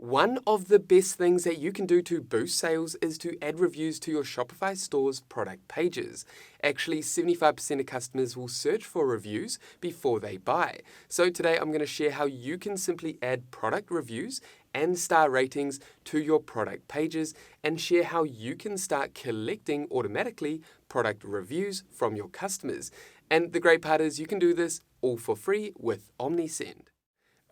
One of the best things that you can do to boost sales is to add reviews to your Shopify store's product pages. Actually, 75% of customers will search for reviews before they buy. So today I'm going to share how you can simply add product reviews and star ratings to your product pages and share how you can start collecting automatically product reviews from your customers. And the great part is you can do this all for free with Omnisend.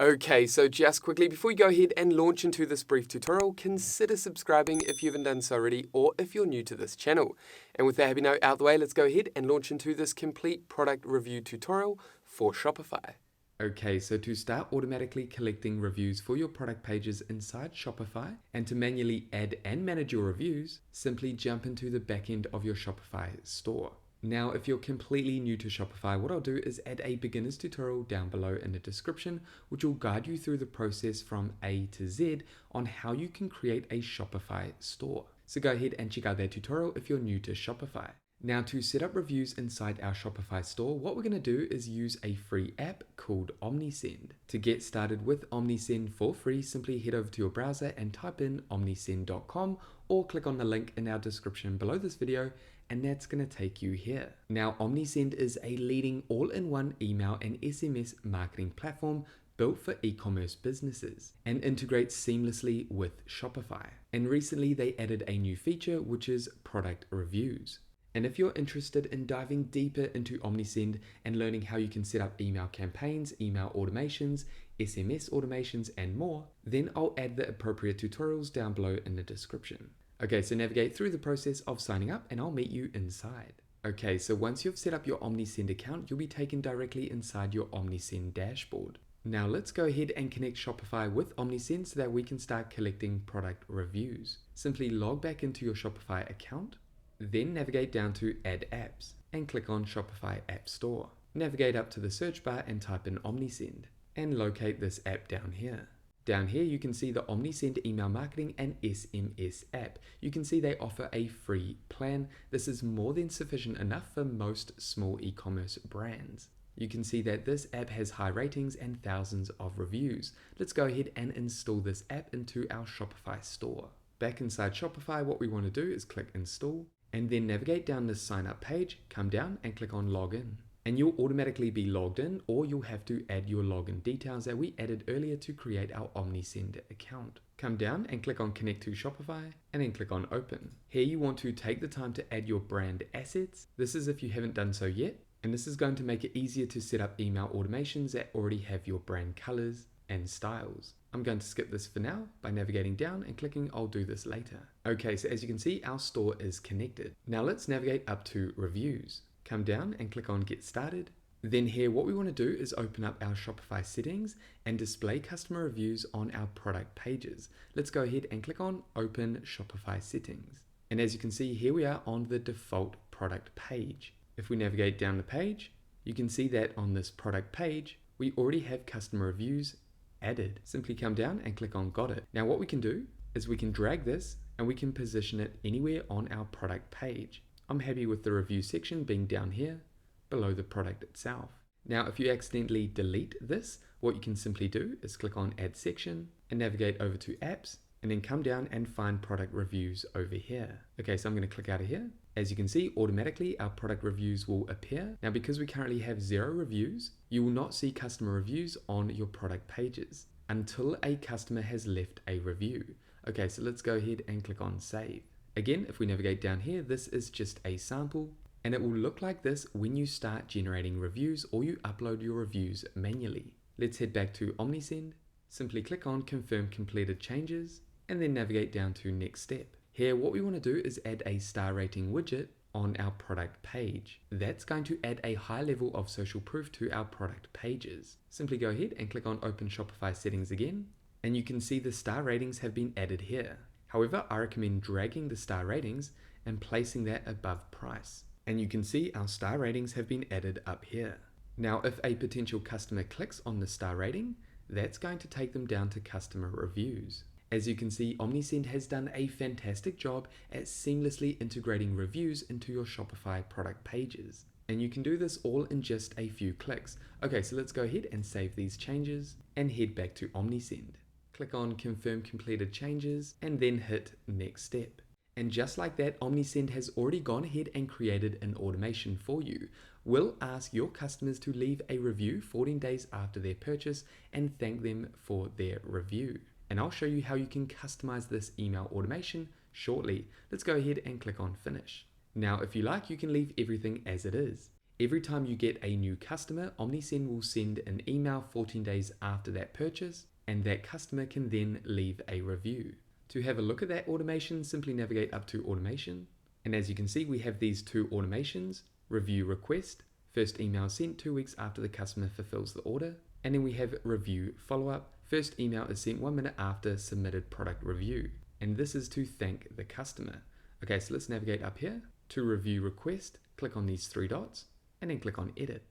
Okay, so just quickly, before we go ahead and launch into this brief tutorial, consider subscribing if you haven't done so already or if you're new to this channel. And with that happy note out the way, let's go ahead and launch into this complete product review tutorial for Shopify. Okay, so to start automatically collecting reviews for your product pages inside Shopify and to manually add and manage your reviews, simply jump into the back end of your Shopify store. Now, if you're completely new to Shopify, what I'll do is add a beginner's tutorial down below in the description, which will guide you through the process from A to Z on how you can create a Shopify store. So go ahead and check out that tutorial if you're new to Shopify. Now, to set up reviews inside our Shopify store, what we're going to do is use a free app called Omnisend. To get started with Omnisend for free, simply head over to your browser and type in omnisend.com or click on the link in our description below this video, and that's going to take you here. Now, Omnisend is a leading all-in-one email and SMS marketing platform built for e-commerce businesses and integrates seamlessly with Shopify. And recently they added a new feature, which is product reviews. And if you're interested in diving deeper into Omnisend and learning how you can set up email campaigns, email automations, SMS automations, and more, then I'll add the appropriate tutorials down below in the description. Okay, so navigate through the process of signing up and I'll meet you inside. Okay, so once you've set up your Omnisend account, you'll be taken directly inside your Omnisend dashboard. Now let's go ahead and connect Shopify with Omnisend so that we can start collecting product reviews. Simply log back into your Shopify account, then navigate down to Add Apps and click on Shopify App Store. Navigate up to the search bar and type in Omnisend and locate this app down here. Down here you can see the Omnisend email marketing and SMS app. You can see they offer a free plan. This is more than sufficient enough for most small e-commerce brands. You can see that this app has high ratings and thousands of reviews. Let's go ahead and install this app into our Shopify store. Back inside Shopify, what we want to do is click Install and then navigate down this sign up page, come down and click on Login. And you'll automatically be logged in, or you'll have to add your login details that we added earlier to create our Omnisend account. Come down and click on Connect to Shopify and then click on Open. Here you want to take the time to add your brand assets. This is if you haven't done so yet, and this is going to make it easier to set up email automations that already have your brand colors and styles. I'm going to skip this for now by navigating down and clicking I'll do this later. Okay, so as you can see, our store is connected. Now let's navigate up to Reviews. Come down and click on Get Started. Then here what we want to do is open up our Shopify settings and display customer reviews on our product pages. Let's go ahead and click on Open Shopify Settings. And as you can see, here we are on the default product page. If we navigate down the page, you can see that on this product page, we already have customer reviews added. Simply come down and click on Got It. Now what we can do is we can drag this and we can position it anywhere on our product page. I'm happy with the review section being down here below the product itself. Now, if you accidentally delete this, what you can simply do is click on Add Section and navigate over to Apps and then come down and find product reviews over here. Okay, so I'm going to click out of here. As you can see, automatically our product reviews will appear. Now, because we currently have 0 reviews, you will not see customer reviews on your product pages until a customer has left a review. Okay, so let's go ahead and click on Save. Again, if we navigate down here, this is just a sample and it will look like this when you start generating reviews or you upload your reviews manually. Let's head back to Omnisend, simply click on Confirm Completed Changes and then navigate down to Next Step. Here, what we want to do is add a star rating widget on our product page. That's going to add a high level of social proof to our product pages. Simply go ahead and click on Open Shopify Settings again and you can see the star ratings have been added here. However, I recommend dragging the star ratings and placing that above price. And you can see our star ratings have been added up here. Now, if a potential customer clicks on the star rating, that's going to take them down to customer reviews. As you can see, Omnisend has done a fantastic job at seamlessly integrating reviews into your Shopify product pages. And you can do this all in just a few clicks. Okay, so let's go ahead and save these changes and head back to Omnisend. click on Confirm Completed Changes, and then hit Next Step. And just like that, Omnisend has already gone ahead and created an automation for you. We'll ask your customers to leave a review 14 days after their purchase and thank them for their review. And I'll show you how you can customize this email automation shortly. Let's go ahead and click on Finish. Now, if you like, you can leave everything as it is. Every time you get a new customer, Omnisend will send an email 14 days after that purchase, and that customer can then leave a review. To have a look at that automation, simply navigate up to Automation. And as you can see, we have these two automations: Review Request, first email sent 2 weeks after the customer fulfills the order. And then we have Review Follow-up, first email is sent 1 minute after submitted product review. And this is to thank the customer. Okay, so let's navigate up here to Review Request, click on these 3 dots, and then click on Edit.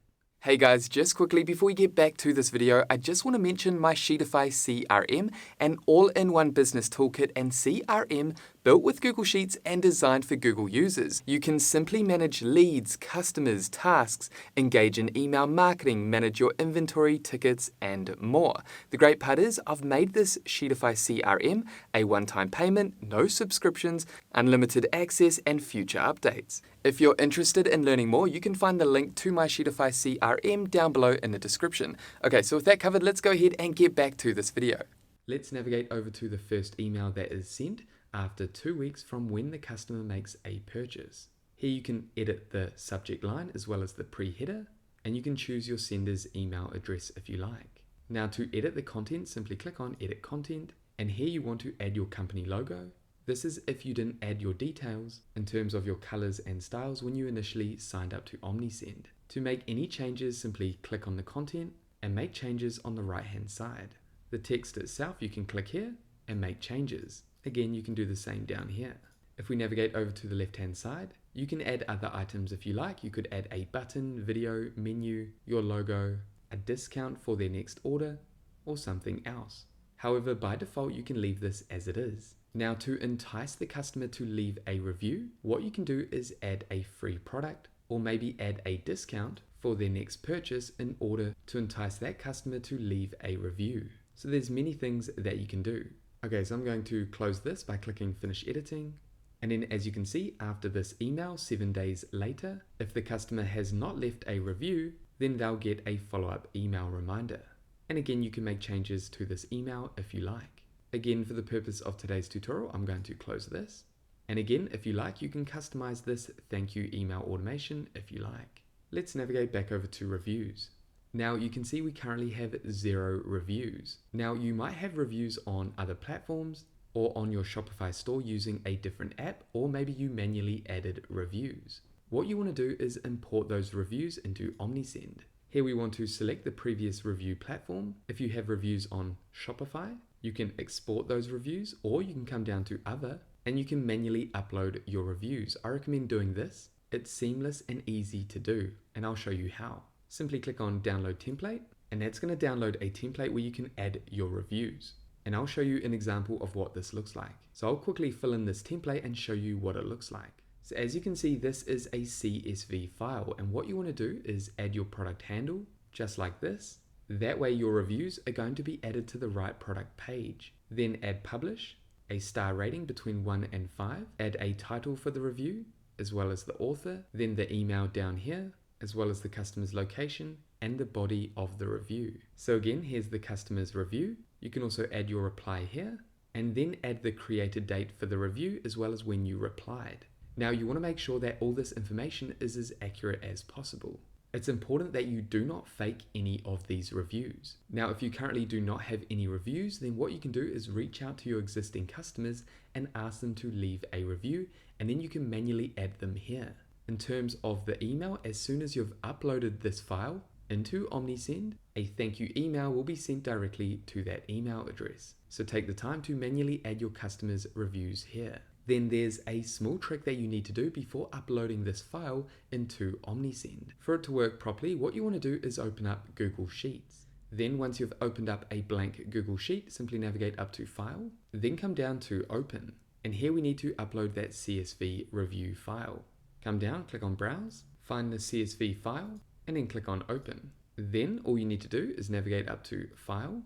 Hey guys, just quickly before we get back to this video, I just want to mention my Shopify CRM, an all-in-one business toolkit and CRM built with Google Sheets and designed for Google users. You can simply manage leads, customers, tasks, engage in email marketing, manage your inventory, tickets, and more. The great part is I've made this Shopify CRM a one-time payment, no subscriptions, unlimited access, and future updates. If you're interested in learning more, you can find the link to my Shopify CRM down below in the description. Okay, so with that covered, let's go ahead and get back to this video. Let's navigate over to the first email that is sent after 2 weeks from when the customer makes a purchase. Here you can edit the subject line as well as the pre-header, and you can choose your sender's email address if you like. Now to edit the content, simply click on Edit Content, and here you want to add your company logo. This is if you didn't add your details in terms of your colors and styles when you initially signed up to Omnisend. To make any changes, simply click on the content and make changes on the right-hand side. The text itself, you can click here and make changes. Again, you can do the same down here. If we navigate over to the left-hand side, you can add other items if you like. You could add a button, video, menu, your logo, a discount for their next order, or something else. However, by default, you can leave this as it is. Now, to entice the customer to leave a review, what you can do is add a free product or maybe add a discount for their next purchase in order to entice that customer to leave a review. So there's many things that you can do. Okay, so I'm going to close this by clicking Finish Editing. And then as you can see, after this email, 7 days later, if the customer has not left a review, then they'll get a follow-up email reminder. And again, you can make changes to this email if you like. Again, for the purpose of today's tutorial, I'm going to close this. And again, if you like, you can customize this thank you email automation if you like. Let's navigate back over to reviews. Now you can see we currently have 0 reviews. Now you might have reviews on other platforms or on your Shopify store using a different app, or maybe you manually added reviews. What you want to do is import those reviews into Omnisend. Here we want to select the previous review platform. If you have reviews on Shopify, you can export those reviews, or you can come down to Other and you can manually upload your reviews. I recommend doing this. It's seamless and easy to do, and I'll show you how. Simply click on Download Template, and that's going to download a template where you can add your reviews. And I'll show you an example of what this looks like. So I'll quickly fill in this template and show you what it looks like. So as you can see, this is a CSV file, and what you want to do is add your product handle, just like this. That way your reviews are going to be added to the right product page. Then add Publish, a star rating between 1 and 5, add a title for the review, as well as the author, then the email down here, as well as the customer's location and the body of the review. So again, here's the customer's review. You can also add your reply here, and then add the created date for the review as well as when you replied. Now you want to make sure that all this information is as accurate as possible. It's important that you do not fake any of these reviews. Now, if you currently do not have any reviews, then what you can do is reach out to your existing customers and ask them to leave a review, and then you can manually add them here. In terms of the email, as soon as you've uploaded this file into Omnisend, a thank you email will be sent directly to that email address. So take the time to manually add your customers' reviews here. Then there's a small trick that you need to do before uploading this file into Omnisend. For it to work properly, what you want to do is open up Google Sheets. Then once you've opened up a blank Google Sheet, simply navigate up to File, then come down to Open. And here we need to upload that CSV review file. Come down, click on Browse, find the CSV file, and then click on Open. Then all you need to do is navigate up to File,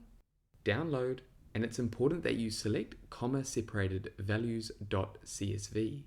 Download, And it's important that you select comma-separated values.csv.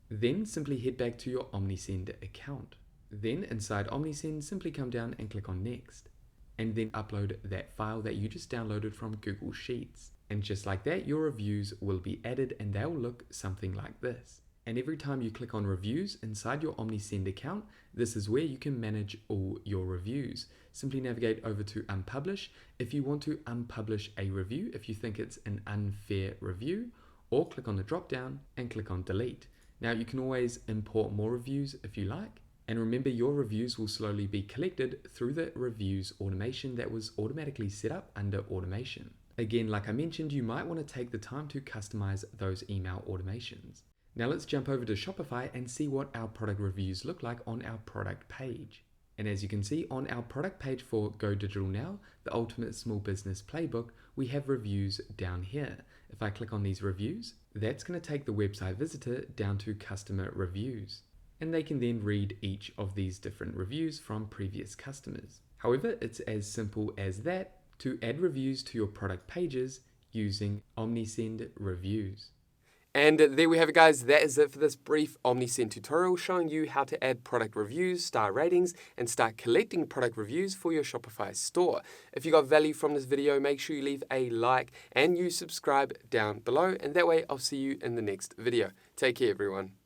Then simply head back to your Omnisend account. Then inside Omnisend, simply come down and click on Next. And then upload that file that you just downloaded from Google Sheets. And just like that, your reviews will be added and they'll look something like this. And every time you click on Reviews inside your Omnisend account, this is where you can manage all your reviews. Simply navigate over to Unpublish if you want to unpublish a review, if you think it's an unfair review, or click on the drop down and click on Delete. Now you can always import more reviews if you like. And remember, your reviews will slowly be collected through the reviews automation that was automatically set up under automation. Again, like I mentioned, you might want to take the time to customize those email automations. Now let's jump over to Shopify and see what our product reviews look like on our product page. And as you can see on our product page for Go Digital Now, the Ultimate Small Business Playbook, we have reviews down here. If I click on these reviews, that's going to take the website visitor down to customer reviews. And they can then read each of these different reviews from previous customers. However, it's as simple as that to add reviews to your product pages using Omnisend Reviews. And there we have it, guys. That is it for this brief Omnisend tutorial showing you how to add product reviews, star ratings, and start collecting product reviews for your Shopify store. If you got value from this video, make sure you leave a like and you subscribe down below, and that way I'll see you in the next video. Take care, everyone.